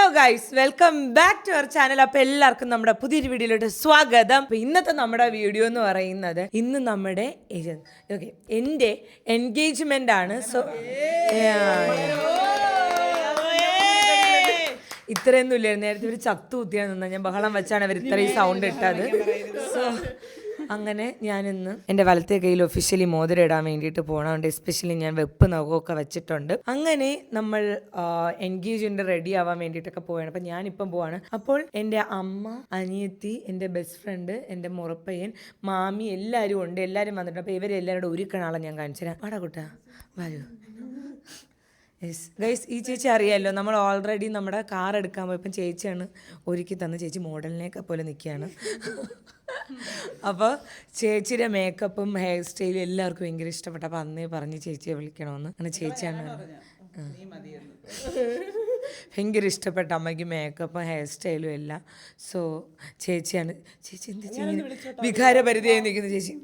Hello guys, welcome back to our channel. അപ്പോൾ എല്ലാവർക്കും നമ്മുടെ പുതിയൊരു വീഡിയോയിലോട്ട് സ്വാഗതം. അപ്പോൾ ഇന്നത്തെ നമ്മുടെ വീഡിയോ എന്ന് പറയുന്നത് ഇന്ന് നമ്മുടെ എൻ്റെ എൻഗേജ്മെൻ്റ് ആണ്. സോ ഇത്രയൊന്നും ഇല്ലായിരുന്നു. നേരത്തെ ഇവർ ചത്തു കുത്തിയാൽ നിന്നാൽ ഞാൻ ബഹളം വെച്ചാണ് അവർ ഇത്രയും സൗണ്ട് ഇട്ടത്. സോ അങ്ങനെ ഞാനിന്ന് എൻ്റെ വലത്തെ കയ്യിൽ ഒഫീഷ്യലി മോതിരം ഇടാൻ വേണ്ടിയിട്ട് പോകണമുണ്ട്. എസ്പെഷ്യലി ഞാൻ വെപ്പ് നഖമൊക്കെ വെച്ചിട്ടുണ്ട്. അങ്ങനെ നമ്മൾ എൻഗേജ്മെൻ്റ് റെഡി ആവാൻ വേണ്ടിയിട്ടൊക്കെ പോവുകയാണ്. അപ്പം ഞാനിപ്പം പോവാണ്. അപ്പോൾ എൻ്റെ അമ്മ, അനിയത്തി, എൻ്റെ ബെസ്റ്റ് ഫ്രണ്ട്, എൻ്റെ മുറപ്പയ്യൻ, മാമി എല്ലാവരും ഉണ്ട്. എല്ലാവരും വന്നിട്ടുണ്ട്. അപ്പോൾ ഇവരെല്ലാവരും ഒരുക്കണ ഞാൻ കാണിച്ചു തരാം. വാടാ കൂട്ടാ, വരൂ. യെസ് ഗൈസ്, ഈ ചേച്ചി അറിയാമല്ലോ, നമ്മൾ ഓൾറെഡി നമ്മുടെ കാർ എടുക്കാൻ പോയപ്പം ചേച്ചിയാണ് ഒരുക്കി തന്ന്. ചേച്ചി മോഡലിനെയൊക്കെ പോലെ നിൽക്കുകയാണ്. അപ്പോൾ ചേച്ചിയുടെ മേക്കപ്പും ഹെയർ സ്റ്റൈലും എല്ലാവർക്കും ഭയങ്കര ഇഷ്ടപ്പെട്ടു. അപ്പോൾ അന്നേ പറഞ്ഞ് ചേച്ചിയെ വിളിക്കണമെന്ന്. അങ്ങനെ ചേച്ചിയാണ് ഭയങ്കര ഇഷ്ടപ്പെട്ട അമ്മയ്ക്ക് മേക്കപ്പും ഹെയർ സ്റ്റൈലും എല്ലാം. സോ ചേച്ചിയാണ്. ചേച്ചി എന്ത് ചെയ്യുന്നത്? വികാരപരിധിയായി നിൽക്കുന്നു ചേച്ചി,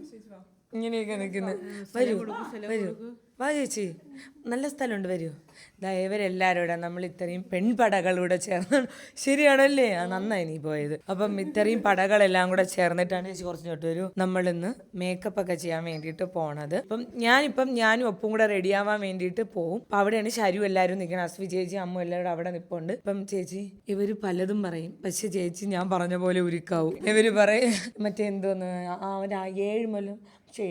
ഇങ്ങനെയൊക്കെ നിൽക്കുന്നത്. വരൂ വരൂ, വാ ചേച്ചി, നല്ല സ്ഥലമുണ്ട്, വരൂ. ഇവരെല്ലാവരും കൂടെ നമ്മൾ ഇത്രയും പെൺപടകളൂടെ ചേർന്നാണ്. ശരിയാണല്ലേ? നന്നായി നീ പോയത്. അപ്പം ഇത്രയും പടകളെല്ലാം കൂടെ ചേർന്നിട്ടാണ് ചേച്ചി കുറച്ചിട്ട് വരൂ. നമ്മളിന്ന് മേക്കപ്പ് ഒക്കെ ചെയ്യാൻ വേണ്ടിയിട്ട് പോണത്. അപ്പം ഞാനും ഒപ്പം കൂടെ റെഡിയാവാൻ വേണ്ടിയിട്ട് പോകും. അപ്പം അവിടെയാണ് ശരു എല്ലാവരും നിൽക്കണം. അസ്വി ചേച്ചി, അമ്മ എല്ലാവരും അവിടെ നിൽപ്പുണ്ട്. ഇപ്പം ചേച്ചി, ഇവർ പലതും പറയും, പക്ഷെ ചേച്ചി ഞാൻ പറഞ്ഞ പോലെ ഒരുക്കാവും. ഇവർ പറയും മറ്റേ എന്തോന്ന് 7 മുഴം, പക്ഷെ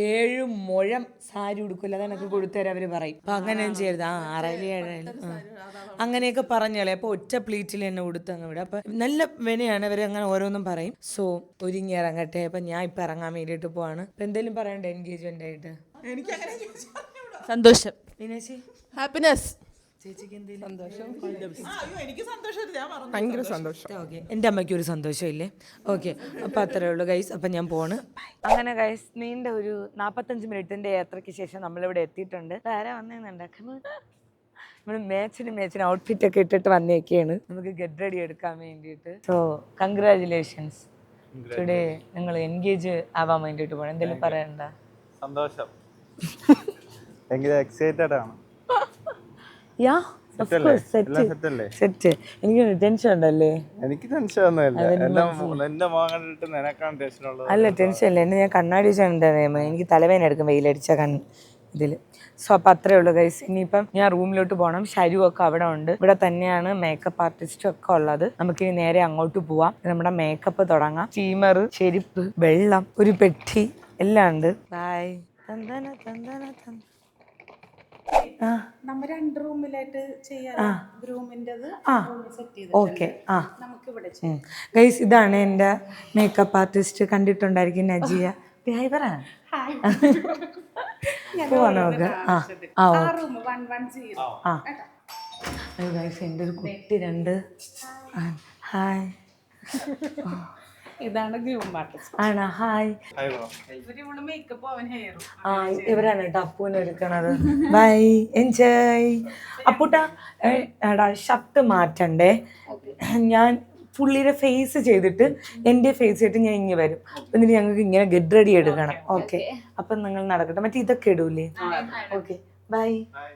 7 മുഴം സാരി ഉടുക്കില്ല, അതെനക്ക് കൊടുത്തരാം അവർ പറയും. അപ്പം അങ്ങനെ ചെയ്യരുത്. 6 അങ്ങനെയൊക്കെ പറഞ്ഞോളെ. അപ്പോൾ ഒറ്റ പ്ലീറ്റിൽ എന്നെ ഉടുത്ത് അങ്ങ് വിടും. അപ്പം നല്ല വിനയാണ്, ഇവർ അങ്ങനെ ഓരോന്നും പറയും. സോ ഒരുങ്ങി ഇറങ്ങട്ടെ. അപ്പം ഞാൻ ഇപ്പം ഇറങ്ങാൻ വേണ്ടിയിട്ട് പോവാണ്. അപ്പം എന്തെങ്കിലും പറയണ്ടേ എൻഗേജ്മെൻ്റ് ആയിട്ട്? സന്തോഷം, ഹാപ്പിനെസ്. ഭയങ്കര സന്തോഷം. ഓക്കെ, എൻ്റെ അമ്മയ്ക്ക് ഒരു സന്തോഷമില്ലേ? ഓക്കെ, അപ്പം അത്രേ ഉള്ളൂ ഗൈസ്. അപ്പം ഞാൻ പോണ്. അങ്ങനെ ഗൈസ്, നീണ്ട ഒരു 45 മിനിറ്റിൻ്റെ യാത്രയ്ക്ക് ശേഷം നമ്മളിവിടെ എത്തിയിട്ടുണ്ട്. ആരാ വന്നേന്നുണ്ടാക്കുന്നത്? നമ്മൾ മേച്ചിന് ഔട്ട്ഫിറ്റ് ഒക്കെ ഇട്ടിട്ട് വന്നേക്കാണ് നമുക്ക് ഗെറ്റ് റെഡി എടുക്കാൻ വേണ്ടിയിട്ട്. സോ കൺഗ്രാജുലേഷൻസ്, ടുഡേ നിങ്ങൾ എൻഗേജ് ആവാൻ വേണ്ടിയിട്ട് പോകണം. എന്തെങ്കിലും പറയണ്ട? സന്തോഷം, ഭയങ്കര എക്സൈറ്റഡ് ആണ്. സെറ്റ്. എനിക്ക് ടെൻഷൻ ഉണ്ടല്ലേ? എനിക്ക് ടെൻഷൻ ഒന്നുമില്ല. എന്റെ മോൻ കണ്ടിട്ട് നിനക്കാണ് ടെൻഷൻ ഉള്ളത്. അല്ല, ടെൻഷൻ ഇല്ല. എന്നെ ഞാൻ കണ്ണാടി വെച്ചാൽ എനിക്ക് തലവേദന എടുക്കും വെയിലടിച്ച ഇതിൽ. സോ അപ്പം അത്രേ ഉള്ളൂ ഗൈസ്. ഇനിയിപ്പം ഞാൻ റൂമിലോട്ട് പോകണം. ശരു ഒക്കെ അവിടെ ഉണ്ട്. ഇവിടെ തന്നെയാണ് മേക്കപ്പ് ആർട്ടിസ്റ്റും ഒക്കെ ഉള്ളത്. നമുക്കിനി നേരെ അങ്ങോട്ട് പോവാം. നമ്മുടെ മേക്കപ്പ് തുടങ്ങാം. സ്റ്റീമർ, ചെരുപ്പ്, വെള്ളം, ഒരു പെട്ടി എല്ലാം ഉണ്ട്. ബൈ. ഓക്കെ. ഗൈസ്, ഇതാണ് എൻ്റെ മേക്കപ്പ് ആർട്ടിസ്റ്റ്. കണ്ടിട്ടുണ്ടായിരിക്കും, നജിയ. പോവാ നോക്ക്. ഗൈസ്, എൻ്റെ ഒരു കുട്ടി 2. ഹായ്. ഇതാണ് ഗ്രൂം ആർട്ടിസ്റ്റ്. ആണോ? ഹായ്. ഇവരാണ് കേട്ടോ അപ്പൂനെ ഒരുക്കണത്. By, enjoy. അപ്പൂട്ടാ, എടാ ഷർട്ട് മാറ്റണ്ടേ? ഞാൻ പുള്ളിയുടെ ഫേസ് ചെയ്തിട്ട് എൻ്റെ ഫേസ് ചെയ്തിട്ട് ഞാൻ ഇങ്ങനെ വരും. എന്നിട്ട് ഞങ്ങൾക്ക് ഇങ്ങനെ ഗെറ്റ് റെഡി എടുക്കണം. ഓക്കെ, അപ്പം നിങ്ങൾ നടക്കട്ടെ. മറ്റേ ഇതൊക്കെ ഇടൂലേ? Okay, bye,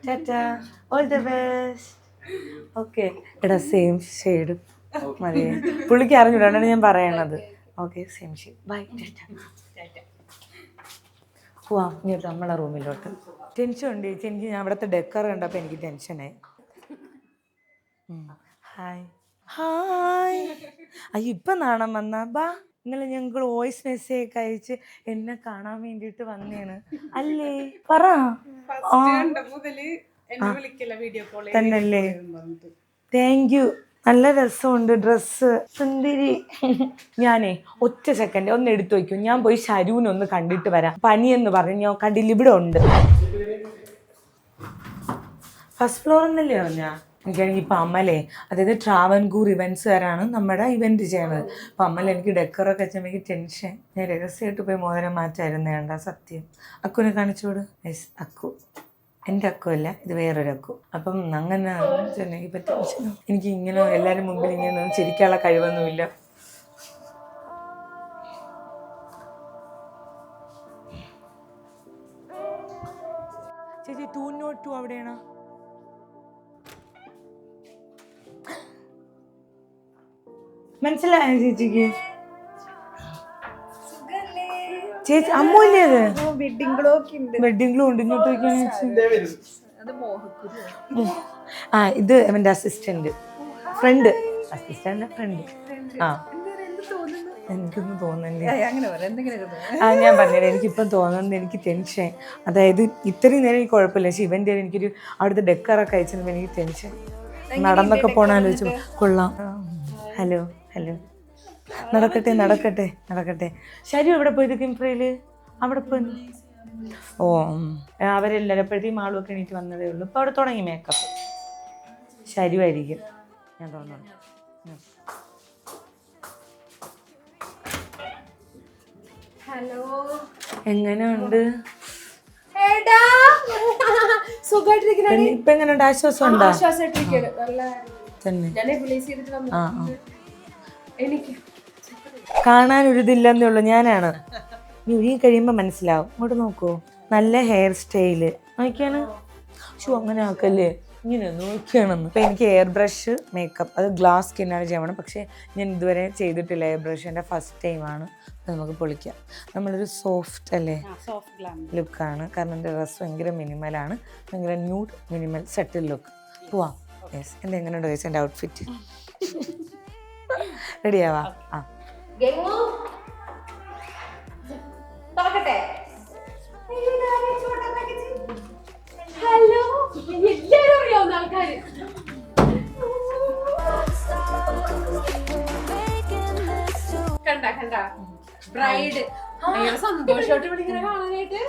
tata, all the best. Okay, എടാ സെയിം ഷെയ്ഡ് മതി. പുള്ളിക്ക് അറിഞ്ഞൂടാണ് ഞാൻ പറയണത്. Okay, same shade. Bye, tata. പോവാം ഇങ്ങോട്ട് നമ്മളെ റൂമിലോട്ട്. ടെൻഷൻ ഉണ്ട് ചേച്ചി എനിക്ക്. ഞാൻ അവിടുത്തെ ഡെക്കർ കണ്ടപ്പോൾ എനിക്ക് ടെൻഷനായി. Hi hi. അയ്യോ, ഇപ്പം നാണം വന്നാ? ബാ, ഇന്നലെ ഞങ്ങൾ വോയിസ് മെസ്സേജ് അയച്ച് എന്നെ കാണാൻ വേണ്ടിയിട്ട് വന്നേണ് അല്ലേ? പറ. തന്നല്ലേ? Thank you. നല്ല രസമുണ്ട് ഡ്രസ്സ്, സുന്ദരി. ഞാനേ ഒറ്റ സെക്കൻഡ് ഒന്ന് എടുത്തു വയ്ക്കും. ഞാൻ പോയി ശരുവിനൊന്ന് കണ്ടിട്ട് വരാം. പനിയെന്ന് പറഞ്ഞു ഞാൻ കണ്ടില്ല. ഇവിടെ ഉണ്ട്. ഫസ്റ്റ് ഫ്ലോർ എന്നല്ലേ പറഞ്ഞാ? എനിക്കാണെങ്കിൽ ഇപ്പം അമ്മലേ, അതായത് ട്രാവൻകൂർ ഇവൻറ്റ്സുകാരാണ് നമ്മുടെ ഇവൻറ്റ് ചെയ്യണത്. അപ്പം അമ്മല എനിക്ക് ഡെക്കറൊക്കെ വെച്ചാൽ എനിക്ക് ടെൻഷൻ. ഞാൻ രഹസ്യമായിട്ട് പോയി മോതിരം മാറ്റായിരുന്നു. വേണ്ട, സത്യം. അക്കുവിനെ കാണിച്ചോട്. യെസ്, അക്കു. എൻ്റെ അക്കുവല്ല, ഇത് വേറൊരു അക്കു. അപ്പം അങ്ങനെ എനിക്ക് പറ്റും. എനിക്ക് ഇങ്ങനെ എല്ലാവരും മുമ്പിൽ ഇങ്ങനെ ചിരിക്കാനുള്ള കഴിവൊന്നുമില്ല. ചേച്ചി 202 അവിടെയാണോ? മനസ്സിലായോ ചേച്ചിക്ക്? ചേച്ചി അമ്മൂല്ലേ അത്? വെഡിങ് ഗ്ലോ ഒക്കെ ഉണ്ട്. വെഡിങ് ഗ്ലൂ ഉണ്ട്. ഇങ്ങോട്ട് ആ ഇത് അവന്റെ അസിസ്റ്റന്റ് ഫ്രണ്ട്. Assistant front. ആ എനിക്കൊന്നും തോന്നുന്നില്ല. ഞാൻ പറഞ്ഞത് എനിക്കിപ്പം തോന്നുന്നത് എനിക്ക് ടെൻഷൻ. അതായത് ഇത്രയും നേരം എനിക്ക് കുഴപ്പമില്ല, പക്ഷെ ഇവൻ്റെ എനിക്കൊരു അവിടുത്തെ ഡെക്കറൊക്കെ അയച്ചപ്പോൾ എനിക്ക് ടെൻഷൻ. നടന്നൊക്കെ പോണാലോചിച്ചു കൊള്ളാം. ഹലോ ഹലോ, നടക്കട്ടെ നടക്കട്ടെ നടക്കട്ടെ. ശരി, എവിടെ പോയത്? കിംഫ്രയില് അവിടെ പോയി. ഓ അവരെല്ലാവരും എപ്പോഴത്തേക്കും ആളുമൊക്കെ എണീറ്റ് വന്നതേ ഉള്ളൂ. ഇപ്പം അവിടെ തുടങ്ങി മേക്കപ്പ്. ശരിയായിരിക്കും, ഞാൻ തോന്നുന്നു. ഹലോ, എങ്ങനെയുണ്ട്? സുഖമായിട്ടിരിക്കുന്നു. ഇപ്പൊ എങ്ങനെയുണ്ട്? ആശ്വാസം ഉണ്ടോ? തന്നെ എനിക്ക് കാണാനൊരിതില്ലെന്നേ ഉള്ളൂ. ഞാനാണ്. നീ ഒരുങ്ങി കഴിയുമ്പോൾ മനസ്സിലാവും. ഇങ്ങോട്ട് നോക്കൂ, നല്ല ഹെയർ സ്റ്റൈല് നോക്കിയാണ്. ഷൂ അങ്ങനെ ആക്കല്ലേ, ഇങ്ങനെ നോക്കിയാണെന്ന്. ഇപ്പം എനിക്ക് എയർ ബ്രഷ് മേക്കപ്പ് അത് ഗ്ലാസ് സ്കിന്നാണ് ചെയ്യണം. പക്ഷേ ഞാൻ ഇതുവരെ ചെയ്തിട്ടില്ല എയർ ബ്രഷ്. എൻ്റെ ഫസ്റ്റ് ടൈമാണ്. നമുക്ക് പൊളിക്കാം. നമ്മളൊരു സോഫ്റ്റ് അല്ലേ ലുക്കാണ്. കാരണം എൻ്റെ ഡ്രസ്സ് ഭയങ്കര മിനിമലാണ്, ഭയങ്കര ന്യൂഡ് മിനിമൽ സെറ്റിൽ ലുക്ക്. പോവാം. യെസ്, എൻ്റെ എങ്ങനെയുണ്ട് ഗൈസ് എൻ്റെ ഔട്ട്ഫിറ്റ്? റെഡിയാവാ? ആ ഹലോ, എല്ലാരും അറിയാവുന്ന ആൾക്കാര്. കണ്ട കണ്ട ബ്രൈഡ് ഭയങ്കര സന്തോഷമായിട്ട് വിളിക്കുന്ന കാണാനായിട്ട്.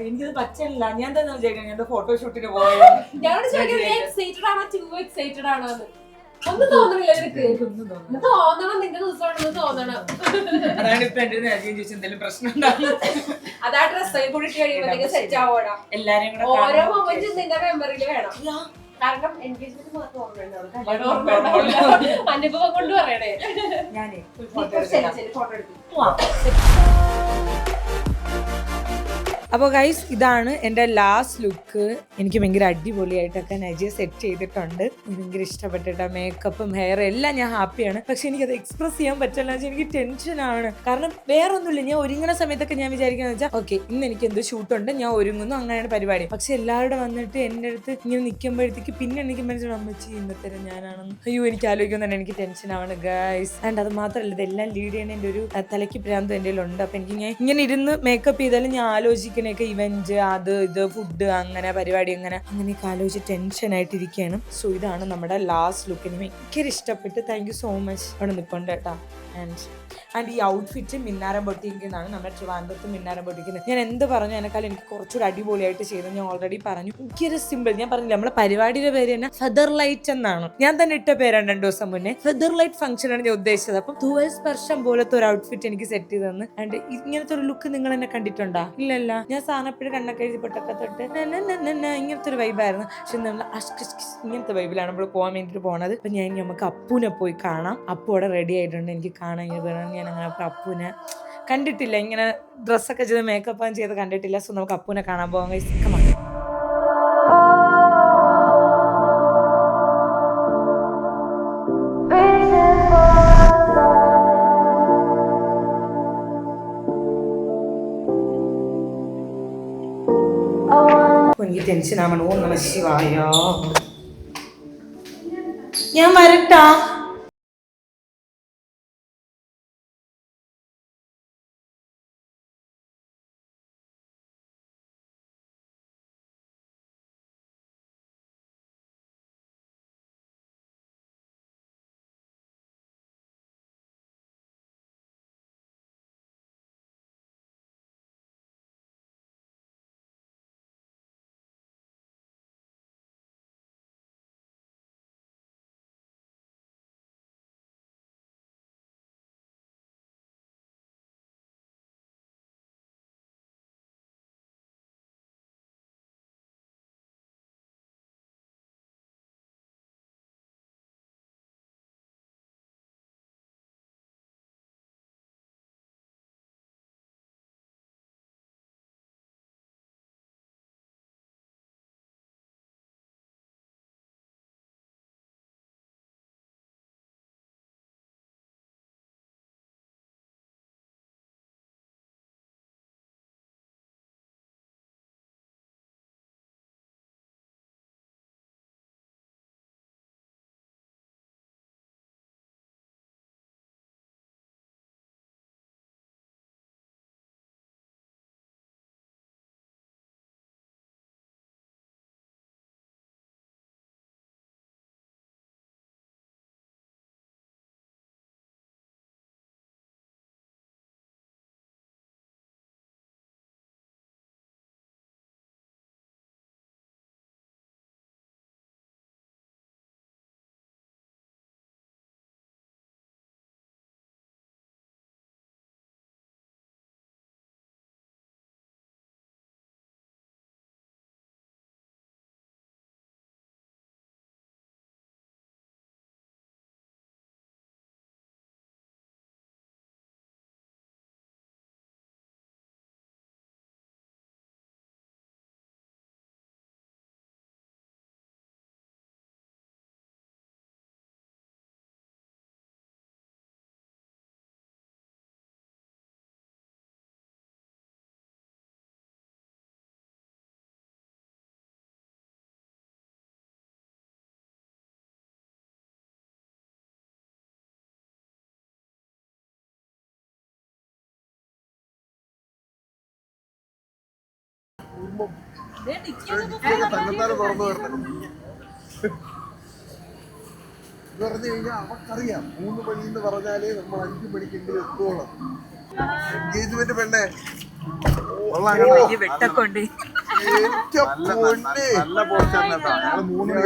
എനിക്കത് പറ്റില്ല. ഞാൻ തന്നെ വിചാരിക്കണം ഞാൻ ഫോട്ടോഷൂട്ടിന് പോയത്. ഞാനോട് ചോദിക്കുന്നത് എക്സൈറ്റഡ് ആണോ ടു എക്സൈറ്റഡ് ആണോ എന്ന്. ഒന്നും തോന്നണില്ല നിനക്ക്? തോന്നണം, നിന്റെ ദിവസമാണെന്ന് തോന്നണം. അതാണ് ഇപ്പൊ എന്റെ എന്തെങ്കിലും പ്രശ്നം ഉണ്ടാവും. അതാ ഡ്രസ്സൊക്കെ കൂടി കഴിയുമ്പോഴത്തേക്ക് സെറ്റ് ആവോടാ. എല്ലാരും കൂടെ ഓരോ മൊമെന്റും നിന്റെ മെമ്മറിയിൽ വേണം. കാരണം എൻഗേജ്മെന്റ് മാത്രം ഓർമ്മയുണ്ടാവും, അനുഭവം കൊണ്ട് പറയണേ. ഞാനേ ഫോട്ടോ എടുക്കും. അപ്പോൾ ഗൈസ്, ഇതാണ് എൻ്റെ ലാസ്റ്റ് ലുക്ക്. എനിക്ക് ഭയങ്കര അടിപൊളിയായിട്ടൊക്കെ നജിയ സെറ്റ് ചെയ്തിട്ടുണ്ട്. ഭയങ്കര ഇഷ്ടപ്പെട്ടിട്ട് മേക്കപ്പും ഹെയറും എല്ലാം ഞാൻ ഹാപ്പിയാണ്. പക്ഷെ എനിക്കത് എക്സ്പ്രസ് ചെയ്യാൻ പറ്റില്ല. എനിക്ക് ടെൻഷനാണ്. കാരണം വേറെ ഒന്നുമില്ല, ഞാൻ ഒരുങ്ങുന്ന സമയത്തൊക്കെ ഞാൻ വിചാരിക്കുന്നത് വെച്ചാൽ ഓക്കെ ഇന്ന് എനിക്ക് എന്ത് ഷൂട്ടുണ്ട്, ഞാൻ ഒരുങ്ങുന്നു, അങ്ങനെയാണ് പരിപാടി. പക്ഷെ എല്ലാവരും വന്നിട്ട് എൻ്റെ അടുത്ത് ഇങ്ങനെ നിൽക്കുമ്പോഴത്തേക്ക് പിന്നെ എനിക്ക് മനസ്സിലാവും അമ്മച്ചി ഇന്നത്തെ ഞാനാണെന്ന്. അയ്യോ, എനിക്ക് ആലോചിക്കാൻ തന്നെ എനിക്ക് ടെൻഷനാണ് ഗൈസ്. ആൻഡ് അത് മാത്രമല്ല, ഇതെല്ലാം ലീഡ് ചെയ്യണ എൻ്റെ ഒരു തലയ്ക്ക് ഭ്രാന്ത് എൻ്റെ ഉണ്ട്. അപ്പം എനിക്ക് ഞാൻ ഇങ്ങനെ ഇരുന്ന് മേക്കപ്പ് ചെയ്താലും ഞാൻ ആലോചിക്കും ഇവന്റ് അത് ഇത് ഫുഡ് അങ്ങനെ പരിപാടി അങ്ങനെയൊക്കെ ആലോചിച്ച് ടെൻഷൻ ആയിട്ടിരിക്കുകയാണ്. സോ ഇതാണ് നമ്മുടെ ലാസ്റ്റ് ലുക്ക്. എനിക്ക് ഭയങ്കര ഇഷ്ടപ്പെട്ട്. Thank you so much. അവിടെ നിൽപ്പുണ്ട് കേട്ടോ. ആൻഡ് ഈ ഔട്ട്ഫിറ്റ് മിന്നാരം പൊട്ടിക്കുന്നതാണ്. നമ്മുടെ ട്രിവാൻഡ്രത്ത് മിന്നാരം പൊട്ടിക്കുന്നത്. ഞാൻ എന്ത് പറഞ്ഞു എന്നെക്കാൾ എനിക്ക് കുറച്ചുകൂടി അടിപൊളിയായിട്ട് ചെയ്തു. ഞാൻ ഓൾറെഡി പറഞ്ഞു. എനിക്കൊരു സിമ്പിൾ, ഞാൻ പറഞ്ഞില്ല നമ്മുടെ പരിപാടിയുടെ പേര് തന്നെ ഫെദർ ലൈറ്റ് എന്നാണ്. ഞാൻ തന്നെ ഇട്ട പേരാണ് 2 ദിവസം മുന്നേ. ഫെദർ ലൈറ്റ് ഫംഗ്ഷൻ ആണ് ഞാൻ ഉദ്ദേശിച്ചത്. അപ്പം 12 സ്പർശം പോലത്തെ ഒരു ഔട്ട്ഫിറ്റ് എനിക്ക് സെറ്റ് ചെയ്ത് തന്നു. ആൻഡ് ഇങ്ങനത്തെ ഒരു ലുക്ക് നിങ്ങൾ എന്നെ കണ്ടിട്ടുണ്ടോ? ഇല്ലല്ല. ഞാൻ സാധനപ്പോഴും കണ്ണൊക്കെ എഴുതി പൊട്ടൊക്കെ തൊട്ട് ഇങ്ങനത്തെ ഒരു വൈബായിരുന്നു. പക്ഷെ നമ്മൾ ഇങ്ങനത്തെ വൈബിലാണ് നമ്മൾ പോകാൻ വേണ്ടിയിട്ട് പോണത്. അപ്പൊ ഞാൻ നമുക്ക് അപ്പൂനെ പോയി കാണാം. അപ്പു അവിടെ റെഡി ആയിട്ടുണ്ട്. എനിക്ക് കാണാൻ വേണം. ഞാൻ അങ്ങനെ അപ്പൂനെ കണ്ടിട്ടില്ല, ഇങ്ങനെ ഡ്രസ്സൊക്കെ ചെയ്ത് മേക്കപ്പ് ചെയ്ത് കണ്ടിട്ടില്ല. സോ നമുക്ക് അപ്പൂനെ കാണാൻ പോകാൻ. എനിക്ക് ടെൻഷനാവണം. ഓ നമഃ ശിവായ. ഞാൻ വരട്ടാ. കുടുംബം തന്നെത്താനെ തുറന്നു വരണം എന്ന് പറഞ്ഞു കഴിഞ്ഞാൽ അവക്കറിയാം 3 മണി എന്ന് പറഞ്ഞാലേ നമ്മൾ 5 മണിക്കെങ്കിലും എത്തുവോളാം. എൻഗേജ്മെന്റ് പെണ്ണേ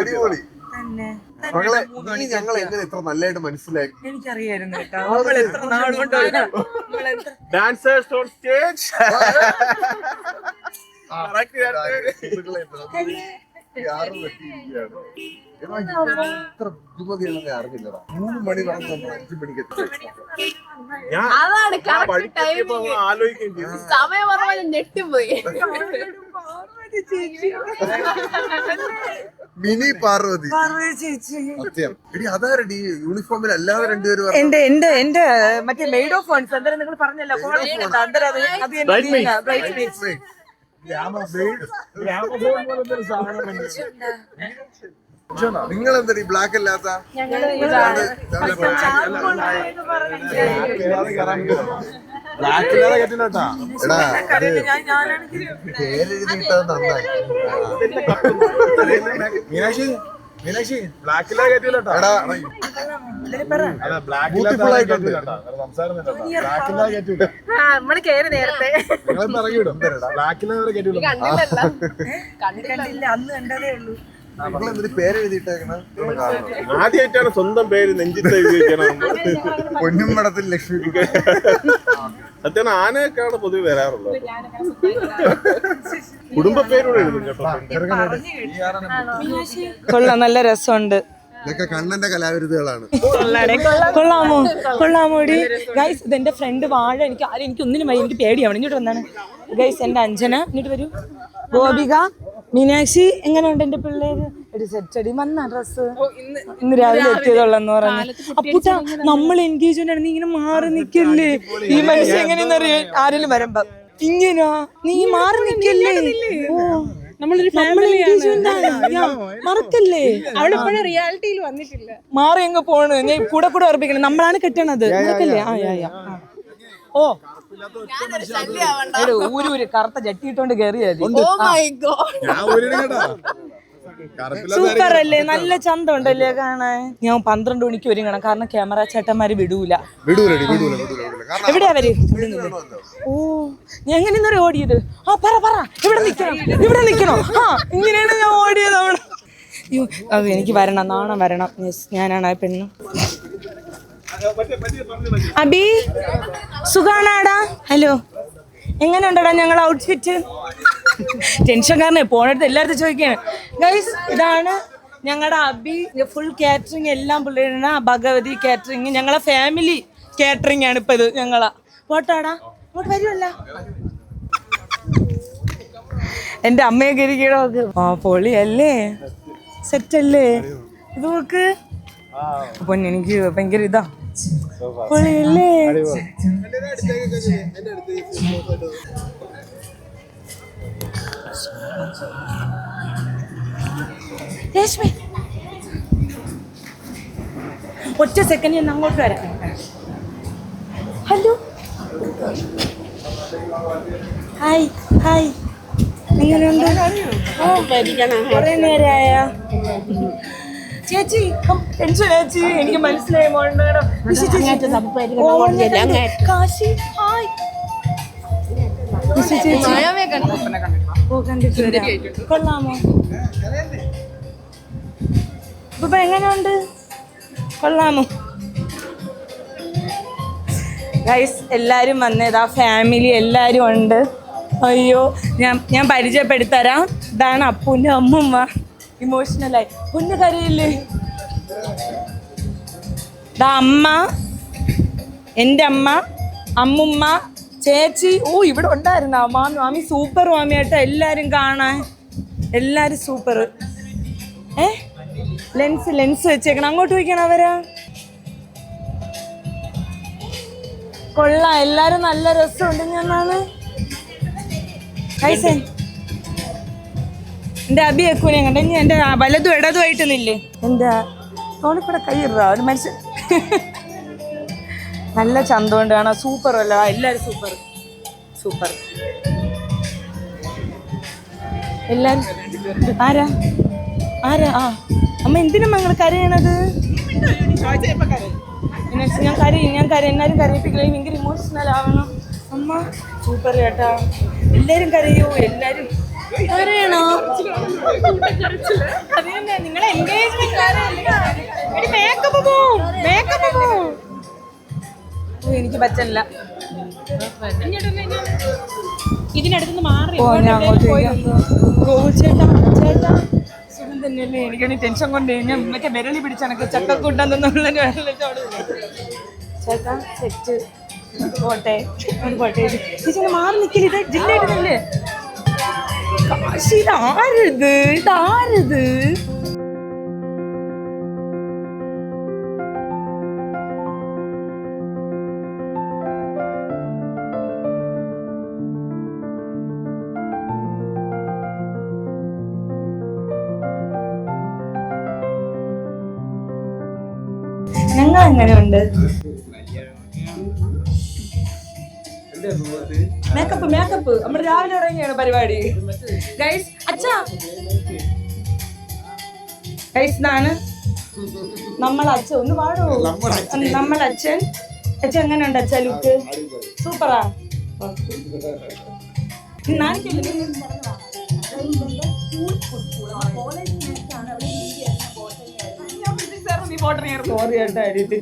അടിപൊളി. നീ ഞങ്ങൾ എങ്ങനെ ഇത്ര നല്ലതായിട്ട് മനസ്സിലാക്കി? എനിക്കറിയായിരുന്നു കേട്ടോ. Dancers on stage. ഇത്ര ബുദ്ധിമതിയാണെന്ന് അറിഞ്ഞില്ലടാ. 3 മണി പറഞ്ഞ് നമ്മൾ 5 മണിക്ക് എത്തി. അതാണ് correct timing. സമയം പറഞ്ഞാൽ ഞെട്ടിപ്പോയി. മിനി പാർവതി സത്യം. എടി അതാരടി യൂണിഫോമിൽ അല്ലാതെ രണ്ടുപേരും എന്റെ മറ്റേ മെയ്ഡ് ഓഫ് ഫോൺസ് എന്തായാലും നിങ്ങൾ പറഞ്ഞല്ലോ. നിങ്ങൾ എന്താ ബ്ലാക്ക് അല്ലാത്ത? പേരെഴുതിയിട്ടത് നന്നായി. മീനാക്ഷി ബ്ലാക്കിലാ കയറ്റില്ലട്ടാ. നമ്മള് കേറി നേരത്തെ കണ്ടില്ല, അന്ന് കണ്ടതേ ഉള്ളൂ. നിങ്ങളെന്തൊരു പേരെഴുതിയിട്ടേക്കണം? ആദ്യമായിട്ടാണ് സ്വന്തം പേര് നെഞ്ചിട്ട് എഴുതി വെക്കണം. പൊന്നുംപടത്തിൽ ലക്ഷ്മി. സത്യം ആനയൊക്കെയാണ് പൊതുവെ വരാറുള്ളത്. കുടുംബ പേരോട് എഴുതും കേട്ടോ. കൊള്ളാം, നല്ല രസമുണ്ട്. ഇതൊക്കെ കണ്ണന്റെ കലാവിരുദ്ധകളാണ്. കൊള്ളാമോടി ഗൈസ്. ഇതെന്റെ ഫ്രണ്ട് വാഴ. എനിക്ക് ഒന്നിനും വയ്യ, എനിക്ക് പേടിയാവണം. ഇങ്ങോട്ട് വന്നാണ് ഗൈസ് എന്റെ അഞ്ജന. ഇങ്ങോട്ട് വരൂ. ഗോപിക, മീനാക്ഷി. എങ്ങനെയുണ്ട് എന്റെ പിള്ളേര്? എടി സെറ്റടി വന്ന ഡ്രസ് ഇന്ന് രാവിലെ എത്തിയതുള്ളെന്ന് പറഞ്ഞു. അപ്പൂട്ട നമ്മൾ എൻഗേജ്മെന്റ് ആണ്, നീ ഇങ്ങനെ മാറി നിക്കല്ലേ? ഈ മനുഷ്യ എങ്ങനെയെന്ന് അറിയാം. ആരെങ്കിലും വരുമ്പോ ഇങ്ങനാ നീ മാറി നിക്കല്ലേ? ഓ നമ്മളൊരു മറക്കല്ലേ? അവളിപ്പോഴും റിയാലിറ്റിയിൽ വന്നിട്ടില്ല. മാറി എങ്ങ് പോണ്. ഞാൻ കൂടെ ഉറപ്പിക്കണം. നമ്മളാണ് കെട്ടണത്. മറക്കല്ലേ? ഓ ഊര് കറുത്ത ജട്ടിയിട്ടോണ്ട് കേറിയത്. സൂപ്പർ അല്ലേ? നല്ല ചന്തം ഉണ്ടല്ലേ കാണാൻ. ഞാൻ 12 മണിക്ക് ഒരുങ്ങണം, കാരണം ക്യാമറ ചേട്ടന്മാര് വിടൂല. എവിടെയാ അവര്? ഓ ഞാൻ എങ്ങനെയാ ഓടിയത്? ആ പറ ഇവിടെ നിക്കണോ? ആ ഇങ്ങനെയാണ് ഞാൻ ഓടിയത് അവിടെ. അയ്യോ അത് എനിക്ക് വരണം, നാണം വരണം. ഞാനാണ് ആ പെണ്ണ്. അബി സുഖാണാടാ? ഹലോ, എങ്ങനെയുണ്ടടാ ഞങ്ങൾ ഔട്ട്ഫിറ്റ്? ടെൻഷൻ കാരണം പോണടുത്ത് എല്ലായിടത്തും ചോദിക്കാണ്. ഗൈസ് ഇതാണ് ഞങ്ങളുടെ അബി. ഫുൾ കാറ്ററിങ് എല്ലാം പിള്ളേരാണ്. ഭഗവതി കാറ്ററിങ് ഞങ്ങളെ ഫാമിലി കാറ്ററിങ് ആണ് ഇപ്പൊ ഇത്. ഞങ്ങളാ പോട്ടാടാ, ഇങ്ങോട്ട് വരുമല്ല. എന്റെ അമ്മയൊക്കെ ഇരിക്കണോ? ആ പൊളിയല്ലേ, സെറ്റല്ലേ ഇത് നോക്ക്. അപ്പൊ എനിക്ക് ഭയങ്കര ഇതാ, പൊളിയല്ലേ? രശ്മി ഒറ്റ സെക്കൻഡ് ഞാൻ അങ്ങോട്ട് വരാം. ഹലോ ഹായ് ഹായ്, എങ്ങനെയുണ്ട്? കുറെ നേരമായ ചേച്ചി ചേച്ചി എനിക്ക് മനസ്സിലായി. കാശി ഹായ്. കൊള്ളാമോ? ഇപ്പൊ എങ്ങനെയുണ്ട്? കൊള്ളാമോ? ഗൈസ് എല്ലാരും വന്നേതാ, ഫാമിലി എല്ലാരും ഉണ്ട്. അയ്യോ ഞാൻ പരിചയപ്പെടുത്തരാം. ഇതാണ് അപ്പൂന്റെ അമ്മുമ്മ. ഇമോഷണലായി പൊന്നു കരയില്ലേ? ഇതാ അമ്മ, എൻ്റെ അമ്മ, അമ്മുമ്മ, ചേച്ചി. ഓ ഇവിടെ ഉണ്ടായിരുന്ന മാമി സൂപ്പർ മാമിയായിട്ട് എല്ലാരും കാണാൻ. എല്ലാരും സൂപ്പർ. ലെൻസ് വെച്ചേക്കണം. അങ്ങോട്ട് വയ്ക്കണം അവരാ. കൊള്ളാം, എല്ലാരും നല്ല രസമുണ്ട്. ഞാനാണ് എന്റെ അബി വെക്കൂനെ കണ്ട. ഇനി എന്റെ വലതും ഇടതുമായിട്ട് നില്ലേ. എന്റെ തോണിപ്പടെ കൈയിടാ ഒരു മനുഷ്യൻ. നല്ല ചന്തമുണ്ട് കാണാൻ. സൂപ്പർ അല്ല, എല്ലാരും സൂപ്പർ. എല്ലാരും ആരാ ആരാ ആ അമ്മ എന്തിനമ്മ നിങ്ങൾ കരയണത്? ഞാൻ കരയും എന്നാലും കരയിപ്പിക്കില്ല, ഭയങ്കര ഇമോഷണൽ ആവണം അമ്മ. സൂപ്പർ കേട്ടാ, എല്ലാരും കരയോ? എല്ലാരും കരയണോ? അത് തന്നെ നിങ്ങളെ എൻഗേജ്മെന്റ് മേക്കപ്പ് പോവും. എനിക്ക് പറ്റില്ല, ഇതിനടുത്തുനിന്ന് മാറി ചേട്ടാ സുഖം തന്നെയല്ലേ? എനിക്കാണെങ്കിൽ ടെൻഷൻ കൊണ്ട് ഞാൻ മറ്റേ വിരളി പിടിച്ചണക്ക് ചക്കക്കൂട്ടാന്നുള്ള ചേട്ടാ സെറ്റ് പോട്ടെ ചേച്ചി മാറി നിൽക്കില്ല, ഇത് ജില്ലയിടുന്നല്ലേ? ഇതാരത്? ഞങ്ങൾ എങ്ങനെയുണ്ട്? മേക്കപ്പ് നമ്മൾ രാവിലെ ഇറങ്ങിയാണ് പരിപാടി. ഗൈസ് ഇതാണ് നമ്മളെ അച്ഛൻ. ഒന്ന് പാടോ? നമ്മളെ അച്ഛൻ എങ്ങനെയുണ്ട് അച്ഛ? ലുക്ക് സൂപ്പറാ.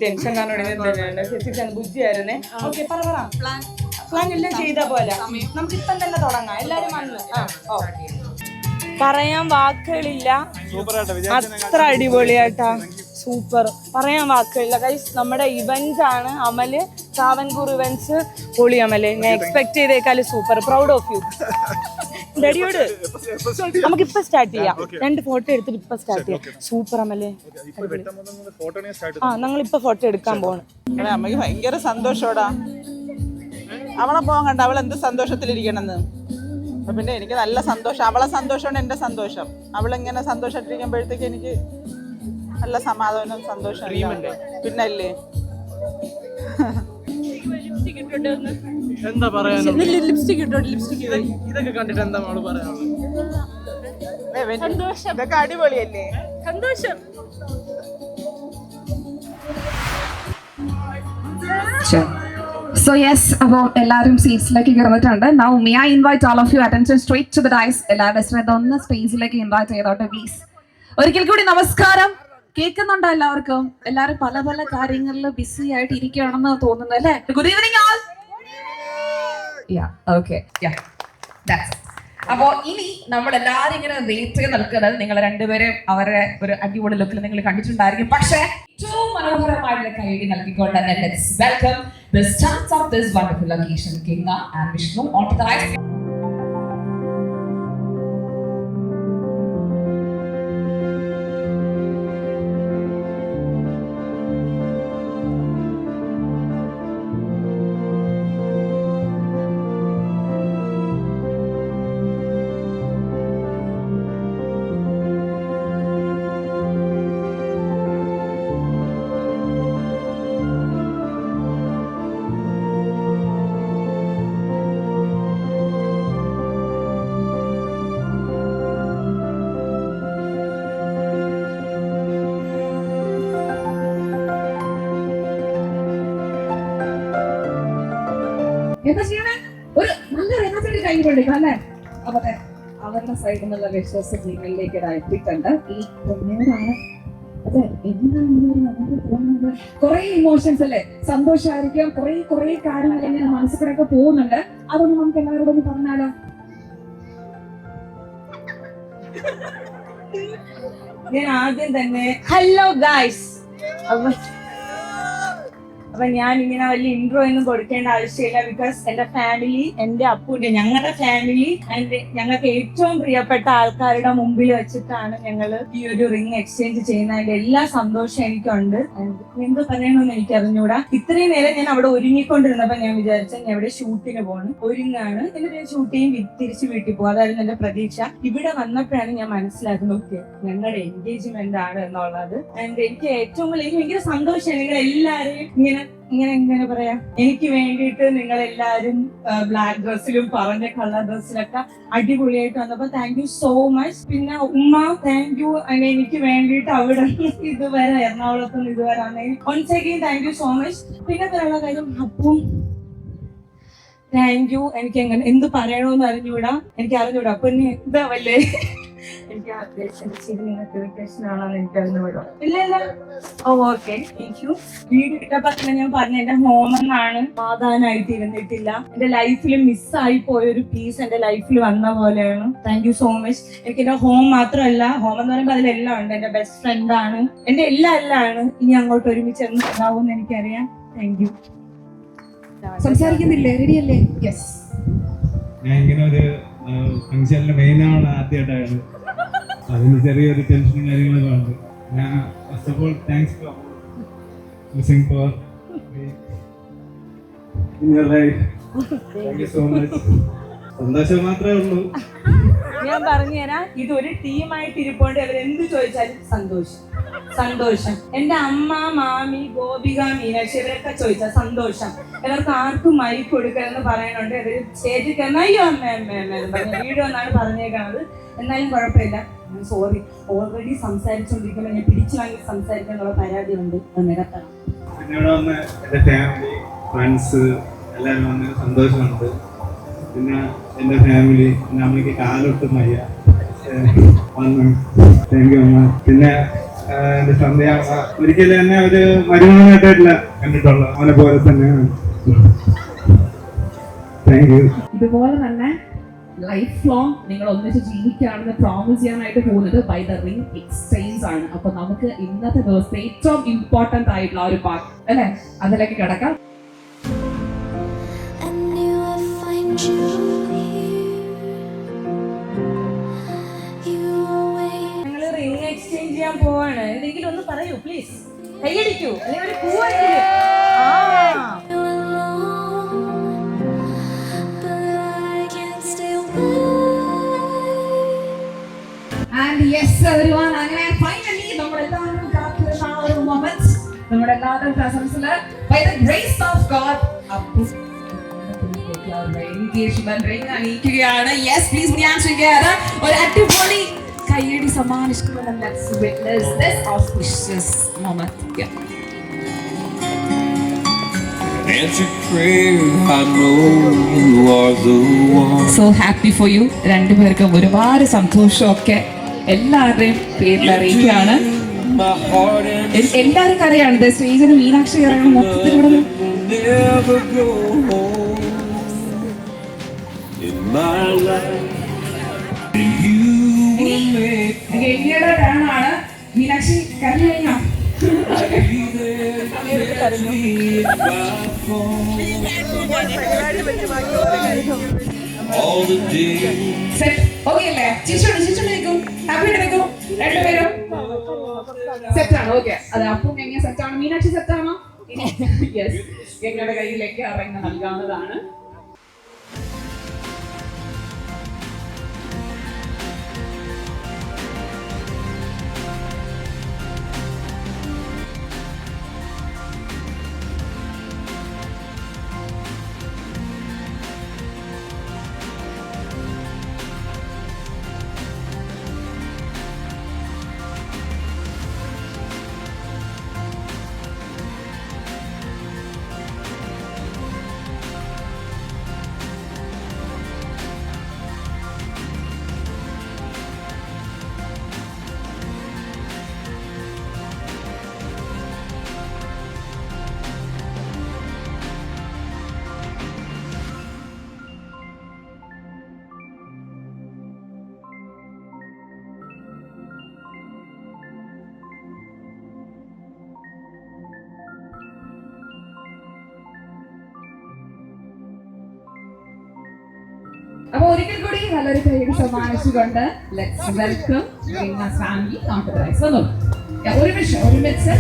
ടെൻഷൻ കാരണം ബുദ്ധിയായിരുന്നേ. ഓക്കെ പറ പ്ലാൻ എല്ലാം ചെയ്ത പോലെ നമുക്ക് ഇപ്പം തന്നെ തുടങ്ങാം. എല്ലാരും വന്ന് പറയാൻ വാക്കുകളില്ല, അത്ര അടിപൊളിയായിട്ടാ, സൂപ്പർ, പറയാൻ വാക്കുകളില്ല ഗൈസ്. നമ്മുടെ ഇവന്റ്സ് ആണ് അമല്, ട്രാവൻകൂർ ഇവന്റ്സ്, പൊളി അമല്. ഞാൻ എക്സ്പെക്ട് ചെയ്തേക്കാളും സൂപ്പർ, പ്രൗഡ് ഓഫ് യു. ഡെഡിയോട് നമുക്കിപ്പോ സ്റ്റാർട്ട് ചെയ്യാം. 2 ഫോട്ടോ എടുത്തിട്ട് ഇപ്പൊ സ്റ്റാർട്ട് ചെയ്യാം. സൂപ്പർ അമല്. ഞങ്ങളിപ്പോ ഫോട്ടോ എടുക്കാൻ പോണം. അമ്മയ്ക്ക് ഭയങ്കര സന്തോഷോടാ, അവളെ പോകാൻ കണ്ട അവൾ എന്ത് സന്തോഷത്തിലിരിക്കണമെന്ന്. അപ്പൊ പിന്നെ എനിക്ക് നല്ല സന്തോഷം, അവളെ സന്തോഷമാണ് എൻ്റെ സന്തോഷം. അവളിങ്ങനെ സന്തോഷമായിട്ടിരിക്കുമ്പോഴത്തേക്ക് എനിക്ക് നല്ല സമാധാനവും സന്തോഷവും പിന്നല്ലേ. എന്താ പറയാ, ലിപ്സ്റ്റിക് ഇതൊക്കെ കണ്ടിട്ട് എന്താ നമ്മള് പറയാനുള്ളത്? ഇതൊക്കെ അടിപൊളിയല്ലേ, സന്തോഷം. So yes, അപ്പോൾ എല്ലാവരും സീറ്റ്സിലേക്ക് കയറിയിട്ടുണ്ട്. Now may I invite all of you attention straight to the dais. എല്ലാവരുടെ ശ്രദ്ധ ഒന്ന് സ്റ്റേജിലേക്ക് ഇൻവൈറ്റ് ചെയ്തോട്ടെ പ്ലീസ്. ഒരിക്കൽ കൂടി നമസ്കാരം. കേൾക്കുന്നുണ്ടോ എല്ലാവർക്കും? എല്ലാവരും പല പല കാര്യങ്ങളിൽ ബിസി ആയിട്ട് ഇരിക്കുകയാണെന്ന് തോന്നുന്നു അല്ലേ? Good evening all. Okay, that's it. അപ്പോൾ ഇനി നമ്മൾ എല്ലാവരും ഇങ്ങനെ വെയിറ്റ് ചെയ്ത് നിൽക്കുന്നത് നിങ്ങൾ രണ്ടുപേരും അവരുടെ ഒരു അടിപൊളി ലുക്കിൽ നിങ്ങൾ കണ്ടിട്ടുണ്ടായിരിക്കും. പക്ഷേ ഏറ്റവും മനോഹരമായിട്ടുള്ള കൈയ്യടി നൽകിക്കൊണ്ട് തന്നെ let's welcome the stars of this wonderful occasion, Kinga and Vishnu, onto the dais. എന്താ ചെയ്യണേ? ഒരു നല്ല എനർജി കൈ കൊണ്ടിരിക്കണം അല്ലേ? അപ്പൊ അവരുടെ സൈഡിൽ നിന്നുള്ള വിശ്വാസം നിങ്ങളിലേക്ക് എത്തിയിട്ടുണ്ട്. ഈ പൊന്നൂരാണ് അതെ എന്താണ് പോകുന്നത്, കുറെ ഇമോഷൻസ് അല്ലേ, സന്തോഷമായിരിക്കാം, കുറെ കാര്യങ്ങൾ ഇങ്ങനെ മനസ്സിലൂടെയൊക്കെ പോകുന്നുണ്ട്. അതൊന്ന് നമുക്ക് എല്ലാവരോടും ഒന്ന് പറഞ്ഞാലോ? ഞാൻ ആദ്യം തന്നെ ഹലോ ഗൈസ്, അപ്പൊ ഞാൻ ഇങ്ങനെ വലിയ ഇൻട്രോ ഒന്നും കൊടുക്കേണ്ട ആവശ്യമില്ല. ബിക്കോസ് എന്റെ ഫാമിലി, എന്റെ അപ്പൂന്റെ, ഞങ്ങളുടെ ഫാമിലി ആൻഡ് ഞങ്ങൾക്ക് ഏറ്റവും പ്രിയപ്പെട്ട ആൾക്കാരുടെ മുമ്പിൽ വെച്ചിട്ടാണ് ഞങ്ങൾ ഈ ഒരു റിംഗ് എക്സ്ചേഞ്ച് ചെയ്യുന്നതിന്റെ എല്ലാ സന്തോഷം എനിക്കുണ്ട്. എന്ത് പറയണമെന്ന് എനിക്ക് അറിഞ്ഞൂടാ. ഇത്രയും നേരം ഞാൻ അവിടെ ഒരുങ്ങിക്കൊണ്ടിരുന്നപ്പോ ഞാൻ വിചാരിച്ച ഞാൻ ഇവിടെ ഷൂട്ടിന് പോകണം, ഒരുങ്ങാണ്, എന്നിട്ട് ഞാൻ ഷൂട്ട് ചെയ്യും, തിരിച്ച് വീട്ടിൽ പോകും. അതായിരുന്നു എന്റെ പ്രതീക്ഷ. ഇവിടെ വന്നപ്പോഴാണ് ഞാൻ മനസ്സിലാക്കുന്നത് ഓക്കെ ഞങ്ങളുടെ എൻഗേജ്മെന്റ് ആണ് എന്നുള്ളത്. ആൻഡ് എനിക്ക് ഏറ്റവും കൂടുതൽ എനിക്ക് ഭയങ്കര സന്തോഷമാണ് നിങ്ങൾ എല്ലാവരെയും ഇങ്ങനെ എങ്ങനെ പറയാ, എനിക്ക് വേണ്ടിയിട്ട് നിങ്ങൾ എല്ലാരും ബ്ലാക്ക് ഡ്രസ്സിലും പറഞ്ഞ കളർ ഡ്രസ്സിലൊക്കെ അടിപൊളിയായിട്ട് വന്നപ്പോ താങ്ക് യു സോ മച്ച്. പിന്നെ ഉമ്മ താങ്ക് യു, എനിക്ക് വേണ്ടിയിട്ട് അവിടെ ഇതുവരെ എറണാകുളത്ത് നിന്ന് ഇതുവരെ once again thank you so much. പിന്നെ പറയാനുള്ള കാര്യം അപ്പം താങ്ക് യു. എനിക്ക് എങ്ങനെ എന്ത് പറയണോന്ന് അറിഞ്ഞൂടാ, അപ്പൊ ഇനി ഇതാവല്ലേ എനിക്ക് നിങ്ങൾക്ക് ഇറിറ്റേഷൻ ആണെന്ന് എനിക്ക് അറിഞ്ഞൂടാ. ഇല്ല ഓക്കെ താങ്ക് യു. വീട് ഇട്ടപ്പോ തന്നെ ഞാൻ പറഞ്ഞു എന്റെ ഹോമെന്നാണ്, സമാധാനായിട്ട് ഇരുന്നിട്ടില്ല. എന്റെ ലൈഫിൽ മിസ്സായി പോയൊരു പീസ് എന്റെ ലൈഫിൽ വന്ന പോലെയാണ്. Thank you so much. എനിക്ക് എന്റെ ഹോം മാത്രമല്ല, ഹോം എന്ന് പറയുമ്പോൾ അതിലെല്ലാം ഉണ്ട്. എന്റെ ബെസ്റ്റ് ഫ്രണ്ട് ആണ്, എന്റെ എല്ലാം ആണ്. ഇനി അങ്ങോട്ട് ഒരുമിച്ച് എന്ന് ഉണ്ടാവും എനിക്കറിയാം. Thank you. സംസാരിക്കുന്നില്ലേ? റെഡിയല്ലേ? യെസ്. ഞാൻ ഇങ്ങനെ ഒരു ഫംഗ്ഷനിൽ മെയിനാണ് ആദ്യമായിട്ടാണ്, അതിന് ചെറിയൊരു ടെൻഷനും കാര്യങ്ങളൊക്കെ ഉണ്ട്. ഞാൻ first of all thanks for listening for in your life. Thank you so much. സന്തോഷം മാത്രമേ ഉള്ളൂ. ഞാൻ പറഞ്ഞുതരാം, ഇതൊരു ടീമായിട്ട് ഇരിപ്പോണ്ട് അവരെന്ത് ചോദിച്ചാലും സന്തോഷം. എന്റെ അമ്മ, മാമി, ഗോപിക, മീനാക്ഷി ഇവരൊക്കെ ചോദിച്ചാൽ സന്തോഷം. ഇവർക്ക് ആർക്കും മൈക്ക് കൊടുക്കണമെന്ന് പറയാനുണ്ട്. ഇവര് സ്റ്റേജിൽ കയറുന്ന അയ്യോ അമ്മ വീഡിയോ എന്നാണ് പറഞ്ഞേക്കണത്. എന്നാലും കുഴപ്പമില്ല, സോറി. ഓൾറെഡി സംസാരിച്ചുകൊണ്ടിരിക്കുമ്പോൾ ഞാൻ പിടിച്ചു വാങ്ങി സംസാരിക്കാനുള്ള പരാതി ഉണ്ട്, അത് നികത്തണം. എന്നോട് വന്ന് എൻ്റെ ഫാമിലി, ഫ്രണ്ട്സ് എല്ലാവരും വന്ന് സന്തോഷമുണ്ട്. പിന്നെ എൻ്റെ ഫാമിലി, എൻ്റെ അമ്മയ്ക്ക് കാലൊട്ടും വയ്യ വന്ന് താങ്ക് യു അമ്മ. പിന്നെ എൻ്റെ സന്ധ്യ ഒരിക്കലും എന്നെ ഒരു മരുമകനായിട്ടല്ല കണ്ടിട്ടുള്ള, അവനെ പോലെ തന്നെയാണ്. Thank you. ഇതുപോലെ തന്നെ ലൈഫ് ലോങ് നിങ്ങൾ ഒന്നിച്ച് ജീവിക്കുകയാണെന്ന് പ്രോമിസ് ചെയ്യാനായിട്ട് പോകുന്നത് ബൈ ദ റിംഗ് എക്സ്ചേഞ്ച് ആണ്. അപ്പൊ നമുക്ക് ഇന്നത്തെ ദിവസത്തെ ഏറ്റവും ഇമ്പോർട്ടന്റ് ആയിട്ടുള്ള ഒരു പാർട്ട് അല്ലെ, അതിലേക്ക് കിടക്കാം. ഞങ്ങള് റിംഗ് എക്സ്ചേഞ്ച് ചെയ്യാൻ പോവാണ്. എന്തെങ്കിലും ഒന്ന് പറയൂ പ്ലീസ്. കൈയടിക്കൂ, അല്ലെങ്കിൽ ഒരു പൂവെങ്കിലും. ആൻഡ് യെസ് എവരിവൺ, അങ്ങനെ ഫൈനലി നമ്മളെല്ലാവരും കാത്തിരുന്ന ആ ഒരു മൊമെന്റ് നമ്മുടെ എല്ലാവരുടെ പ്രസൻസില് by the grace of God engagement ring അണിയിക്കുകയാണ്. Yes please dance together. ഒരു അടിപൊളി കയ്യടി സമ്മാനിച്ചുകൊണ്ട് let's witness this auspicious moment. Answer prayer, I know you are the one. So happy for you. രണ്ടുപേർക്കും ഒരുപാട് സന്തോഷമൊക്കെ എല്ലാവരുടെയും പേരിൽ അറിയിക്കുകയാണ്. എല്ലാവരും കരയാണ്. സ്റ്റേജിന് മീനാക്ഷി കരയാണ് മൊത്തത്തിൽ. Never go home in my life. ഗംഗയുടെ ടേണാണ്. മീനാക്ഷി കരഞ്ഞു കഴിഞ്ഞോ? All the days. ഓക്കെ അല്ലേ? ചിരിച്ചോണ്ടിരിക്കും, ഹാപ്പി ആയിട്ടിരിക്കും രണ്ടുപേരും. സെറ്റാണ്. ഓക്കെ, അത് അപ്പം ഗംഗ സെറ്റാണ്. മീനാക്ഷി സെറ്റാണോ? യെസ്, ഗംഗയുടെ കയ്യിലേക്ക് അറിഞ്ഞ് നൽകാവുന്നതാണ്. അപ്പൊ ഒരിക്കൽ കൂടി നല്ലൊരു കൈയ്യടി സമ്മാനിച്ചുകൊണ്ട് ലെറ്റ്സ് വെൽക്കം റിംഗാസ് family on to the rise. ഒരുമിച്ച്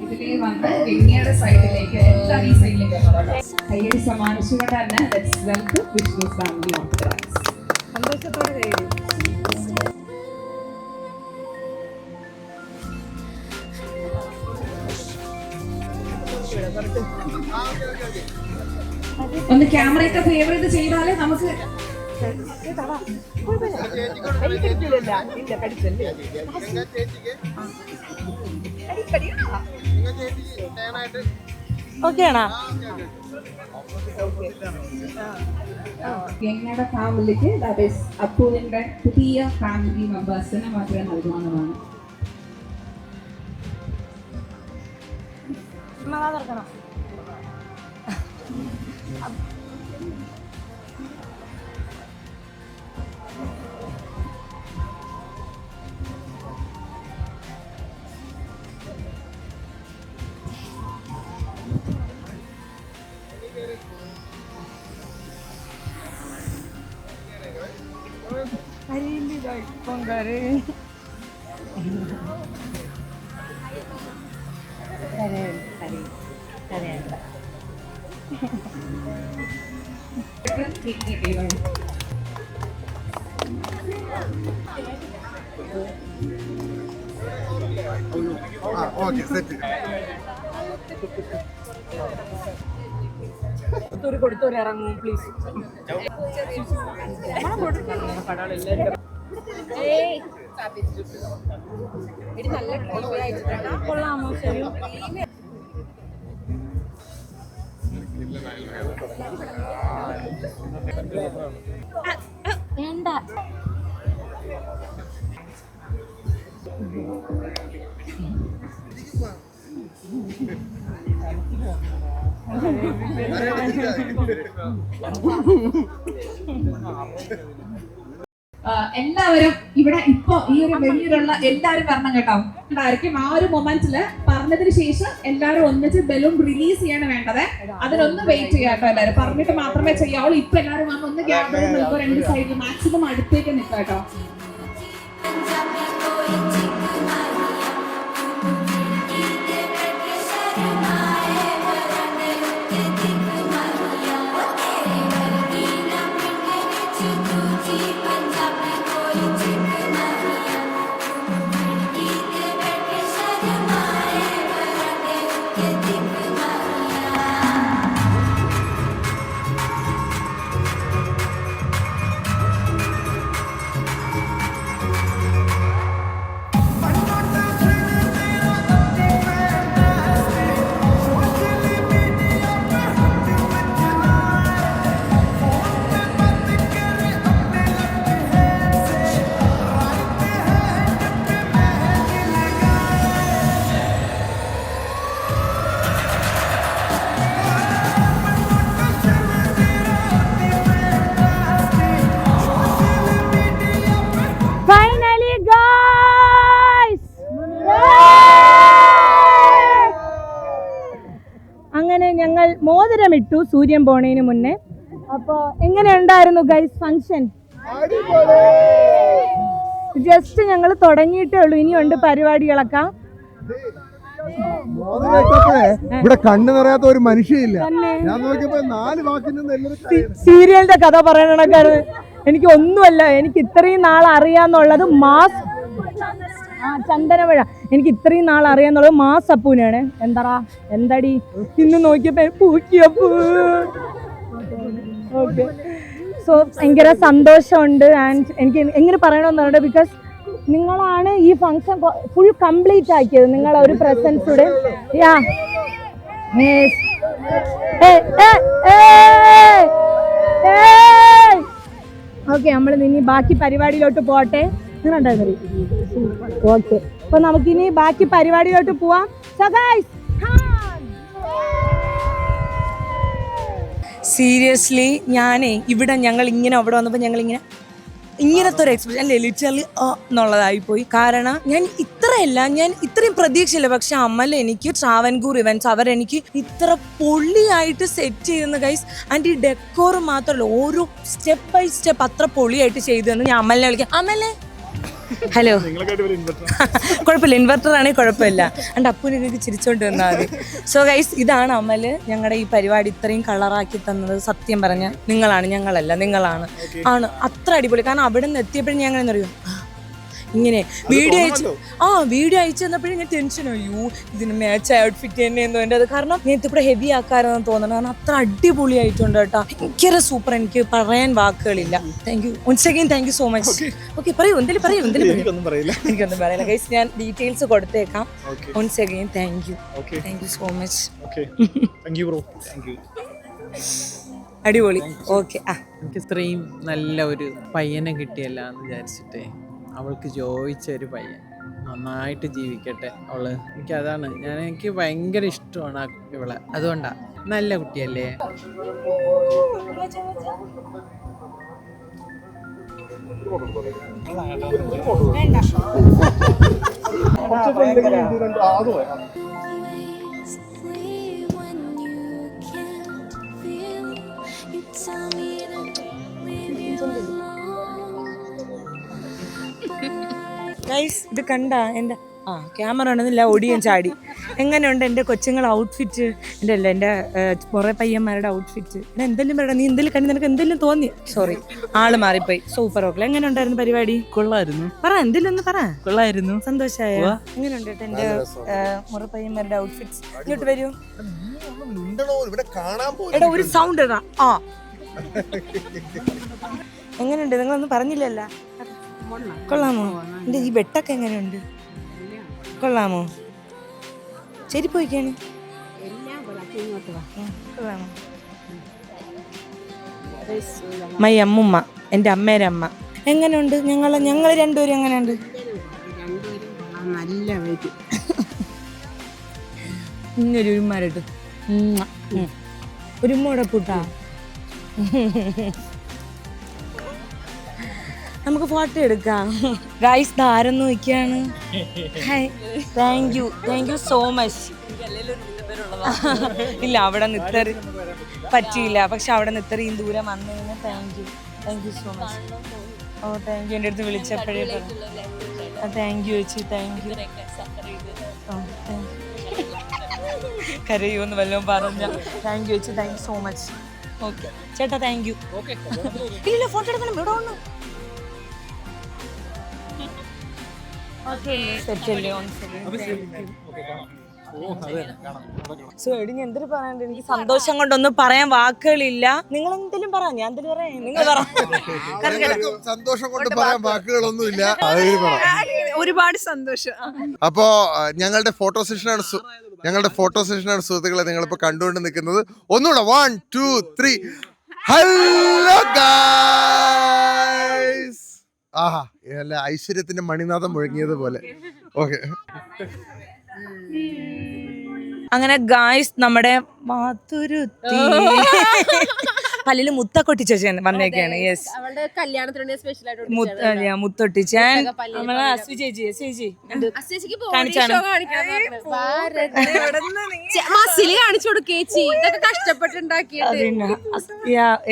ഇതിലേ വന്ന് ഗംഗയുടെ സൈഡിലേക്ക് എല്ലാവരും ഈ സൈഡിലേക്ക് കൈയ്യടി സമ്മാനിച്ചുകൊണ്ട് തന്നെ let's welcome Vishnu family on to the rise. സന്തോഷത്തോടെ കൈയടി. ഒന്ന് ക്യാമറയൊക്കെ ഫേവർ ചെയ്ത് ചെയ്താലേ നമുക്ക് ഓക്കെ ആണോ? ഞങ്ങളുടെ ഫാമിലിക്ക് ദാറ്റ് ഈസ് അപ്പുവിന്റെ പുതിയ ഫാമിലി മെമ്പേഴ്സിനെ മാത്രമേ നൽകുന്നതാണ്. Okay set. കൊടുത്തോരെ ഇറങ്ങും പ്ലീസ്. കൊള്ളാമോ? ശരി. വേണ്ട. എല്ലാവരും ഇവിടെ ഇപ്പൊ ഈ ഒരു വെളിയിലുള്ള എല്ലാവരും വരണം കേട്ടോ. ഉണ്ടായിരിക്കും ആ ഒരു മൊമെന്റില് പറഞ്ഞതിന് ശേഷം എല്ലാവരും ഒന്നിച്ച് ബലൂൺ റിലീസ് ചെയ്യാണ് വേണ്ടത്. അതിനൊന്ന് വെയിറ്റ് ചെയ്യാം കേട്ടോ. എല്ലാവരും പറഞ്ഞിട്ട് മാത്രമേ ചെയ്യാവുള്ളൂ. ഇപ്പൊ എല്ലാവരും വന്ന് ഒന്ന് ഗ്യാദർ നിൽക്കുക, രണ്ട് സൈഡിൽ മാക്സിമം അടുത്തേക്ക് നിൽക്കുക കേട്ടോ. അങ്ങനെ ഞങ്ങൾ മോതിരമിട്ടു സൂര്യൻ പോണതിന് മുന്നേ. അപ്പോൾ എങ്ങനെയുണ്ടായിരുന്നു ഗൈസ് ഫംഗ്ഷൻ? ജസ്റ്റ് ഞങ്ങൾ തുടങ്ങിയിട്ടേ ഉള്ളൂ, ഇനിയുണ്ട് പരിപാടികളൊക്കെ. ഇവിടെ കണ്ണു നിറയാത്ത ഒരു മനുഷ്യയില്ല. ഞാൻ നോക്കിയപ്പോ 4 വാക്കിൽ നിന്ന് എല്ലാവരും സീരിയലിന്റെ കഥ പറയണക്കാര്. എനിക്ക് ഒന്നുമല്ല, എനിക്ക് ഇത്രയും നാൾ അറിയാന്നുള്ളത് മാസ് ചന്ദനമഴ. എനിക്ക് ഇത്രയും നാൾ അറിയാന്നുള്ളത് മാസ് അപ്പൂനാണ്. എന്താടി ഇന്ന് നോക്കിയപ്പോ പൂക്കിയപ്പൂ. ഓക്കെ, സോ ഭയങ്കര സന്തോഷമുണ്ട്. ആൻഡ് എനിക്ക് എങ്ങനെ പറയണമെന്നുണ്ട്, ബിക്കോസ് നിങ്ങളാണ് ഈ ഫംഗ്ഷൻ ഫുൾ കംപ്ലീറ്റ് ആക്കിയത്. നിങ്ങളെ ഒരു പ്രസൻസൂടെ. യാ ഓക്കെ, നമ്മൾ ഇനി ബാക്കി പരിപാടിയിലോട്ട് പോട്ടെ. ഓക്കെ, അപ്പൊ നമുക്കിനി ബാക്കി പരിപാടിയിലോട്ട് പോവാം. സോ ഗൈസ്, സീരിയസ്ലി ഞാനേ ഇവിടെ ഞങ്ങൾ ഇങ്ങനെ അവിടെ വന്നപ്പോൾ ഞങ്ങൾ ഇങ്ങനത്തെ ഒരു എക്സ്പ്രഷൻ അല്ലേ ലിറ്ററലി എന്നുള്ളതായിപ്പോയി. കാരണം ഞാൻ ഇത്രയും പ്രതീക്ഷയില്ല. പക്ഷെ അമൽ എനിക്ക് ട്രാവൻകൂർ ഇവന്റ്സ് അവരെനിക്ക് ഇത്ര പൊള്ളിയായിട്ട് സെറ്റ് ചെയ്യുന്ന ഗൈസ്. ആൻഡ് ഈ ഡെക്കോർ മാത്രമല്ല, ഓരോ സ്റ്റെപ്പ് ബൈ സ്റ്റെപ്പ് അത്ര പൊള്ളിയായിട്ട് ചെയ്തു തന്നു. ഞാൻ അമലിനെ വിളിക്കാം. അമലെ ഹലോ, കുഴപ്പമില്ല, ഇൻവെർട്ടർ ആണെങ്കിൽ കുഴപ്പമില്ല. എൻ്റെ അപ്പൂനെ എനിക്ക് ചിരിച്ചോണ്ട് വന്നാൽ മതി. സോ ഗൈസ്, ഇതാണ് അമൽ ഞങ്ങളുടെ ഈ പരിപാടി ഇത്രയും കളറാക്കി തന്നത്. സത്യം പറഞ്ഞാൽ നിങ്ങളാണ്, ഞങ്ങളല്ല, നിങ്ങളാണ്. ആണ് അത്ര അടിപൊളി. കാരണം അവിടെ നിന്ന് എത്തിയപ്പോഴും ഞാൻ അങ്ങനെ അറിയും, ഇങ്ങനെ വീഡിയോ അയച്ചു തന്നപ്പോഴും ഞാൻ ടെൻഷൻ അയ്യോ ഇതിന് മാച്ച് ഔട്ട്ഫിറ്റ് തന്നെയെന്ന് വേണ്ടത്. കാരണം നേരത്തെ കൂടെ ഹെവി ആക്കാരെന്ന് തോന്നണം. കാരണം അത്ര അടിപൊളിയായിട്ടുണ്ട് കേട്ടോ. ഭയങ്കര സൂപ്പർ. എനിക്ക് പറയാൻ വാക്കുകളില്ല. Thank you once again. Thank you so much. Okay പറയൂ, എന്തെങ്കിലും എനിക്കൊന്നും പറയില്ല ഗൈസ്. ഞാൻ ഡീറ്റെയിൽസ് കൊടുത്തേക്കാം. Once again thank you so much. അടിപൊളി. ഓക്കെ. എനിക്ക് ഇത്രയും നല്ല ഒരു പയ്യനെ കിട്ടിയല്ല എന്ന് വിചാരിച്ചിട്ടേ, അവൾക്ക് ചോദിച്ച ഒരു പയ്യൻ നന്നായിട്ട് ജീവിക്കട്ടെ അവള്. എനിക്കതാണ് എനിക്ക് ഭയങ്കര ഇഷ്ടമാണ് ഇവളെ. അതുകൊണ്ടാ നല്ല കുട്ടിയല്ലേ. ഗൈസ് ഇത് കണ്ട എൻ്റെ ക്യാമറ ഉണ്ടെന്നില്ല ഓടിയും ചാടി. എങ്ങനെയുണ്ട് എൻ്റെ കൊച്ചുങ്ങൾ ഔട്ട്ഫിറ്റ്? എൻ്റെ കുറേ പയ്യന്മാരുടെ ഔട്ട്ഫിറ്റ്. എന്തെങ്കിലും പറയണം, നീ എന്തെങ്കിലും കണ്ട് നിനക്ക് എന്തെങ്കിലും തോന്നി? സോറി, ആള് മാറിപ്പോയി. സൂപ്പർ. ഓക്കെ, എങ്ങനെ ഉണ്ടായിരുന്നു പരിപാടി? കൊള്ളായിരുന്നു. പറ, എന്തെങ്കിലും ഒന്ന് പറ. കൊള്ളായിരുന്നു. സന്തോഷമായ? എങ്ങനെയുണ്ട് എൻ്റെ മുറ പയ്യന്മാരുടെ ഔട്ട്ഫിറ്റ്സ്? ഇങ്ങോട്ട് വരൂ. എടാ ഒരു സൗണ്ട് ഇടാ. എങ്ങനെയുണ്ട്? നിങ്ങളൊന്നും പറഞ്ഞില്ലല്ലോ. കൊള്ളാമോ? എൻ്റെ ഈ വെട്ടൊക്കെ എങ്ങനെയുണ്ട്? കൊള്ളാമോ? ചെരിപ്പ് വയ്ക്കാണ്. കൊള്ളാമോ? മൈ അമ്മുമ്മ, എൻ്റെ അമ്മേരെ അമ്മ. എങ്ങനെയുണ്ട്? ഞങ്ങൾ രണ്ടുപേരും എങ്ങനെയുണ്ട്? നല്ല ഇങ്ങനൊരു ഉരുമാരട്ട് ഒരു ഉമ്മോടെ പൂട്ടാ. നമുക്ക് ഫോട്ടോ എടുക്കാം. ഗൈസ് ധാരം നോക്കിയാണ്. Thank you so much. ഇല്ല, അവിടെ നിത്തറി പറ്റിയില്ല. പക്ഷെ അവിടെ നിന്ന് ഇത്രയും ദൂരം വന്നതിന് താങ്ക് യു സോ മച്ച്. ഓ താങ്ക് യു. എൻ്റെ അടുത്ത് വിളിച്ചപ്പോഴേ താങ്ക് യു ചേച്ചി. Thank you. കരയുമെന്ന് വല്ലതും പറഞ്ഞ. താങ്ക് യു ചേച്ചി. Thank you so much. Okay ചേട്ടാ, താങ്ക് യു. ഇല്ല, ഫോട്ടോ എടുക്കണം. ഇവിടെ വന്നു. സോ എടി ഞാൻ എന്തൊരു പറയാനുണ്ട്? എനിക്ക് സന്തോഷം കൊണ്ടൊന്നും പറയാൻ വാക്കുകളില്ല. നിങ്ങൾ എന്തെങ്കിലും പറ, ഞാൻ എന്തെങ്കിലും പറയാം. നിങ്ങൾ പറ. സന്തോഷം കൊണ്ട് പറയാൻ വാക്കുകളൊന്നുമില്ല. ഒരുപാട് സന്തോഷം. അപ്പോ ഞങ്ങളുടെ ഫോട്ടോ സെഷനാണ് സുഹൃത്തുക്കളെ നിങ്ങളിപ്പോ കണ്ടുകൊണ്ട് നിൽക്കുന്നത്. ഒന്നുകൂടെ 1 2 3. Hello guys. ആഹാ, നല്ല ഐശ്വര്യത്തിന്റെ മണിനാഥം മുഴങ്ങിയത് പോലെ. ഓക്കെ, അങ്ങനെ ഗായ്സ് നമ്മുടെ മാതുരുത്തി പല്ലില് മുത്തൊട്ടിച്ച് വന്നേക്കാണ്. യെസ്, മുത്തൊട്ടിച്ച് അസ്വി ചേച്ചി കാണിച്ചാണ്.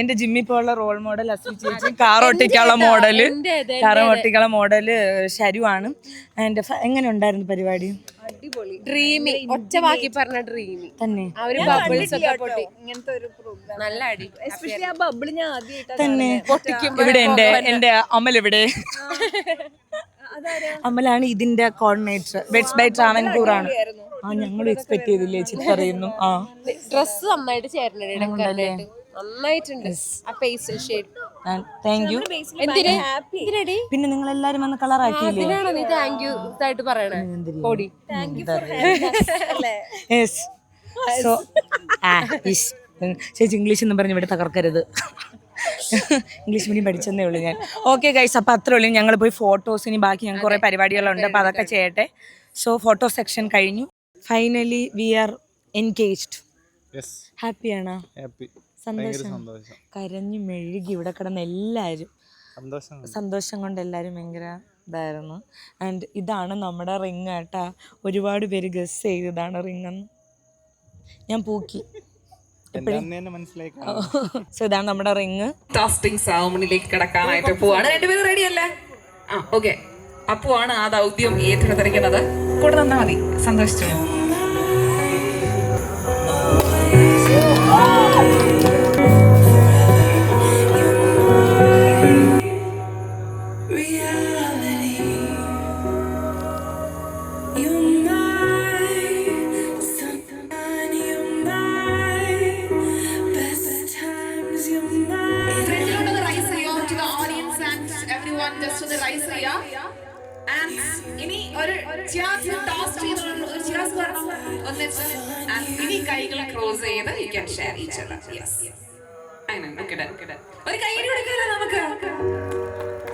എന്റെ ജിമ്മിൽ പോലുള്ള റോൾ മോഡൽ അസ്വി ചേച്ചി. കാർ ഓട്ടിക്കാനുള്ള മോഡല് ഷരുവാണ്. എങ്ങനെ ഉണ്ടായിരുന്നു പരിപാടി? അടിപൊളി. ഡ്രീമി, ഒറ്റ വാക്കി പറഞ്ഞ ഡ്രീമി തന്നെ. ബബിൾസ് ഒക്കെ പൊട്ടി. ഇങ്ങനത്തെ ഒരു പ്രോഗ്രാം നല്ല അടി. എസ്പെഷ്യലി ആ ബബിൾ ഞാൻ ആദ്യമായിട്ടാണ് തന്നെ. ഇവിടെ എന്റെ അമൽ ഇവിടെ. അമലാണ് ഇതിന്റെ കോർഡിനേറ്റർ. ബെറ്റ്സ് ബൈ ട്രാവൻകൂർ ആണ്. ഞങ്ങളും എക്സ്പെക്ട് ചെയ്തില്ലേ ചേച്ചി പറയുന്നു. ഡ്രസ് നന്നായിട്ട് ചേർന്നിട്ടുണ്ട്. നന്നായിട്ടുണ്ട് ആ പേസ്റ്റൽ ഷെയ്ഡ്. Thank you. പിന്നെ നിങ്ങൾ എല്ലാരും വന്ന് കളർ ആക്കിയില്ലേ? നീ താങ്ക് യു ആയിട്ട് പറയണേ. ചേച്ചി ഇംഗ്ലീഷ് എന്ന് പറഞ്ഞ് ഇവിടെ തകർക്കരുത്. ഇംഗ്ലീഷ് മീഡിയം പഠിച്ചെന്നേ ഉള്ളൂ ഞാൻ. ഓക്കെ ഗൈസ്, അപ്പോൾ അത്രേ ഉള്ളൂ. ഞങ്ങൾ പോയി ഫോട്ടോസിന് ബാക്കി ഞങ്ങൾക്ക് കുറേ പരിപാടികളുണ്ട്. അപ്പോൾ അതൊക്കെ ചെയ്യട്ടെ. സോ ഫോട്ടോ സെക്ഷൻ കഴിഞ്ഞു. Finally we are engaged. ഹാപ്പിയാണോ? സന്തോഷം. കരഞ്ഞു മെഴുകി ഇവിടെ കിടന്ന എല്ലാവരും. സന്തോഷം കൊണ്ട് എല്ലാവരും ഭയങ്കര ഇതായിരുന്നു. ആൻഡ് ഇതാണ് നമ്മുടെ റിങ് കേട്ടാ. ഒരുപാട് പേര് ഗസ് ചെയ്ത് ഇതാണ് റിങ് എന്ന്. ഞാൻ പൂക്കി. സോ ഇതാണ് നമ്മുടെ റിങ്. കാസ്റ്റിംഗ് സെറമണിയിലേക്ക് കിടക്കാനായിട്ട് പോവാണ്. രണ്ടുപേരും റെഡി അല്ലേ? ഓക്കെ. അപ്പുവാണ് ആ ദൗത്യം ഏറ്റെടുത്തിരിക്കുന്നത്. കൂടെ നിന്നാ മതി. സന്തോഷിച്ചു. reality. everyone just ഒന്ന് റൈസ് ചെയ്യാ. And ഇനി ഒരു ചിയേഴ്സ് ടോസ് ചെയ്ത് ഒരു ചിയേഴ്സ് പറഞ്ഞു ഒന്നിച്ച്. ഇനി കൈകൾ ക്രോസ് ചെയ്ത് you can share each other. Yes. അങ്ങനെ ഓക്കേ ഡൺ. ഒരു കൈയ്യടി കൊടുക്കാലോ നമുക്ക്.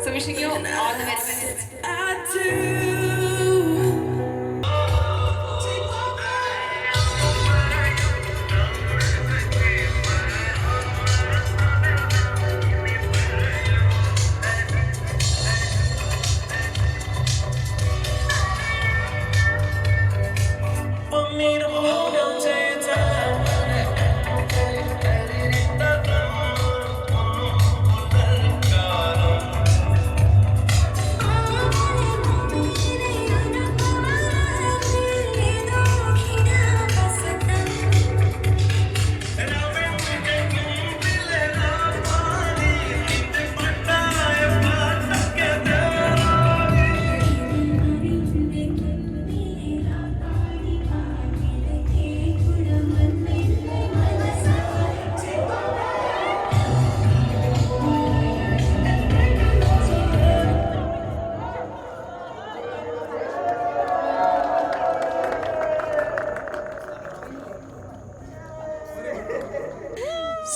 So wishing you all the best. I do.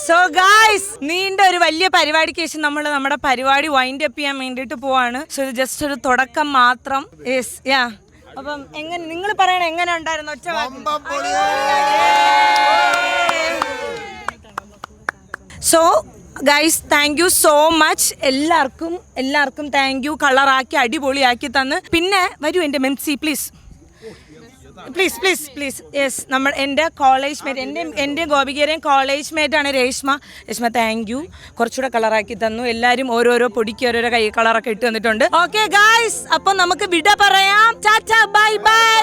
So guys, നീണ്ട ഒരു വലിയ പരിപാടിക്ക് ശേഷം നമ്മൾ നമ്മുടെ പരിപാടി വൈൻഡ് അപ്പ് ചെയ്യാൻ വേണ്ടിയിട്ട് പോവാണ്. സോ ഇത് ജസ്റ്റ് ഒരു തുടക്കം മാത്രം. Yes, yeah. അപ്പം എങ്ങനെ നിങ്ങൾ പറയണ എങ്ങനെ ഉണ്ടായിരുന്നു? ഒറ്റ so guys, thank you so much. എല്ലാവർക്കും താങ്ക് യു. കളറാക്കി അടിപൊളിയാക്കി തന്ന്. പിന്നെ വരൂ എൻ്റെ മെൻസി പ്ലീസ്. യെസ്, എൻ്റെ കോളേജ് മേറ്റ്, എൻ്റെ ഗോപികയുടെയും കോളേജ് മേറ്റാണ് രേഷ്മ. Thank you. കുറച്ചുകൂടെ കളറാക്കി തന്നു. എല്ലാവരും ഓരോരോ പൊടിക്ക് ഓരോരോ കൈ കളറൊക്കെ ഇട്ട് തന്നിട്ടുണ്ട്. ഓക്കെ ഗായ്സ്, അപ്പം നമുക്ക് വിട പറയാം. Tata, bye bye.